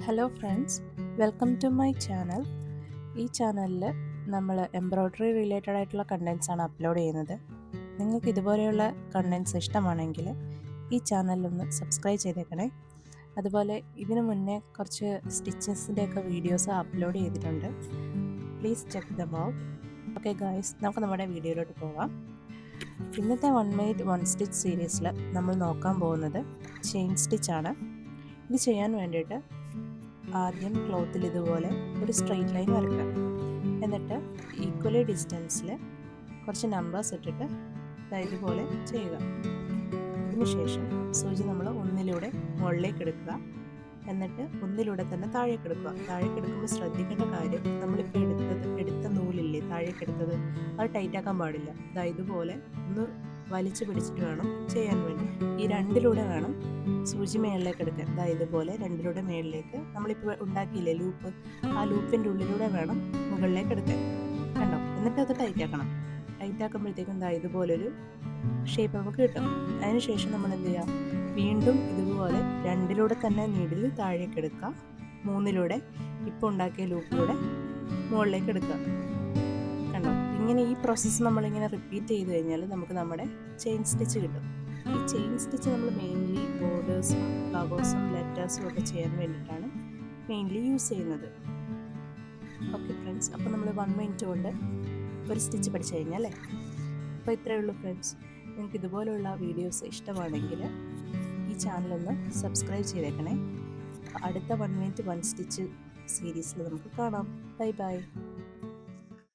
Hello friends, welcome to my channel. ഈ ചാനലിൽ നമ്മൾ എംബ്രോയ്ഡറി റിലേറ്റഡ് ആയിട്ടുള്ള കണ്ടൻസാണ് അപ്ലോഡ് ചെയ്യുന്നത്. നിങ്ങൾക്ക് ഇതുപോലെയുള്ള കണ്ടൻസ് ഇഷ്ടമാണെങ്കിൽ ഈ ചാനലൊന്ന് സബ്സ്ക്രൈബ് ചെയ്തേക്കണേ. അതുപോലെ ഇതിനു മുന്നേ കുറച്ച് സ്റ്റിച്ചസിൻ്റെയൊക്കെ വീഡിയോസ് അപ്ലോഡ് ചെയ്തിട്ടുണ്ട്. Please check them out. Okay guys, നമുക്ക് നമ്മുടെ വീഡിയോയിലോട്ട് പോകാം. ഇന്നത്തെ 1 minute 1 stitch സീരീസിൽ നമ്മൾ നോക്കാൻ പോകുന്നത് ചെയിൻ സ്റ്റിച്ചാണ്. ഇത് ചെയ്യാൻ വേണ്ടിയിട്ട് ആദ്യം ക്ലോത്തിൽ ഇതുപോലെ ഒരു സ്ട്രെയിറ്റ് ലൈൻ വരയ്ക്കുക. എന്നിട്ട് ഈക്വലി ഡിസ്റ്റൻസിൽ കുറച്ച് നമ്പേഴ്സ് ഇട്ടിട്ട് ഇതുപോലെ ചെയ്യുക. അതിനുശേഷം സൂചി നമ്മൾ ഒന്നിലൂടെ മുകളിലേക്ക് എടുക്കുക. എന്നിട്ട് ഒന്നിലൂടെ തന്നെ താഴേക്ക് എടുക്കുക. താഴേക്ക് എടുക്കുമ്പോൾ ശ്രദ്ധിക്കേണ്ട കാര്യം, നമ്മളിപ്പോൾ എടുത്ത നൂലില്ലേ താഴേക്ക് എടുത്തത്, അത് ടൈറ്റാക്കാൻ പാടില്ല. ഇതുപോലെ ഒന്ന് വലിച്ചു പിടിച്ചിട്ട് വേണം ചെയ്യാൻ വേണ്ടി. ഈ രണ്ടിലൂടെ വേണം സൂചി മേളിലേക്ക് എടുക്കാൻ. ഇതുപോലെ രണ്ടിലൂടെ മേളിലേക്ക് നമ്മളിപ്പോൾ ഉണ്ടാക്കിയില്ലേ ലൂപ്പ്, ആ ലൂപ്പിൻ്റെ ഉള്ളിലൂടെ വേണം മുകളിലേക്ക് എടുക്കാൻ. കണ്ടോ? എന്നിട്ട് അത് ടൈറ്റാക്കണം. ടൈറ്റാക്കുമ്പോഴത്തേക്കും ഇതുപോലൊരു ഷേപ്പ് നമുക്ക് കിട്ടും. അതിനുശേഷം നമ്മൾ എന്ത് ചെയ്യുക, വീണ്ടും ഇതുപോലെ രണ്ടിലൂടെ തന്നെ നീഡിൽ താഴേക്ക് എടുക്കുക. മൂന്നിലൂടെ ഇപ്പോൾ ഉണ്ടാക്കിയ ലൂപ്പിലൂടെ മുകളിലേക്ക് എടുക്കുക. കണ്ടോ? ഇങ്ങനെ ഈ പ്രോസസ്സ് നമ്മളിങ്ങനെ റിപ്പീറ്റ് ചെയ്ത് കഴിഞ്ഞാൽ നമുക്ക് നമ്മുടെ ചെയിൻ സ്റ്റിച്ച് കിട്ടും. ഈ ചെയിൻ സ്റ്റിച്ച് നമ്മൾ മെയിൻലി ബോർഡേഴ്സും ഫ്ലവേഴ്സും ലെറ്റേഴ്സും ഒക്കെ ചെയ്യാൻ വേണ്ടിയിട്ടാണ് മെയിൻലി യൂസ് ചെയ്യുന്നത്. ഓക്കെ ഫ്രണ്ട്സ്, അപ്പോൾ നമ്മൾ 1 minute കൊണ്ട് ഒരു സ്റ്റിച്ച് പഠിച്ചു കഴിഞ്ഞാൽ അല്ലേ. അപ്പോൾ ഇത്രയേ ഉള്ളൂ ഫ്രണ്ട്സ്. നിങ്ങൾക്ക് ഇതുപോലുള്ള വീഡിയോസ് ഇഷ്ടമാണെങ്കിൽ ഈ ചാനലൊന്ന് സബ്സ്ക്രൈബ് ചെയ്തേക്കണേ. അടുത്ത 1 minute 1 stitch സീരീസിൽ നമുക്ക് കാണാം. Bye bye.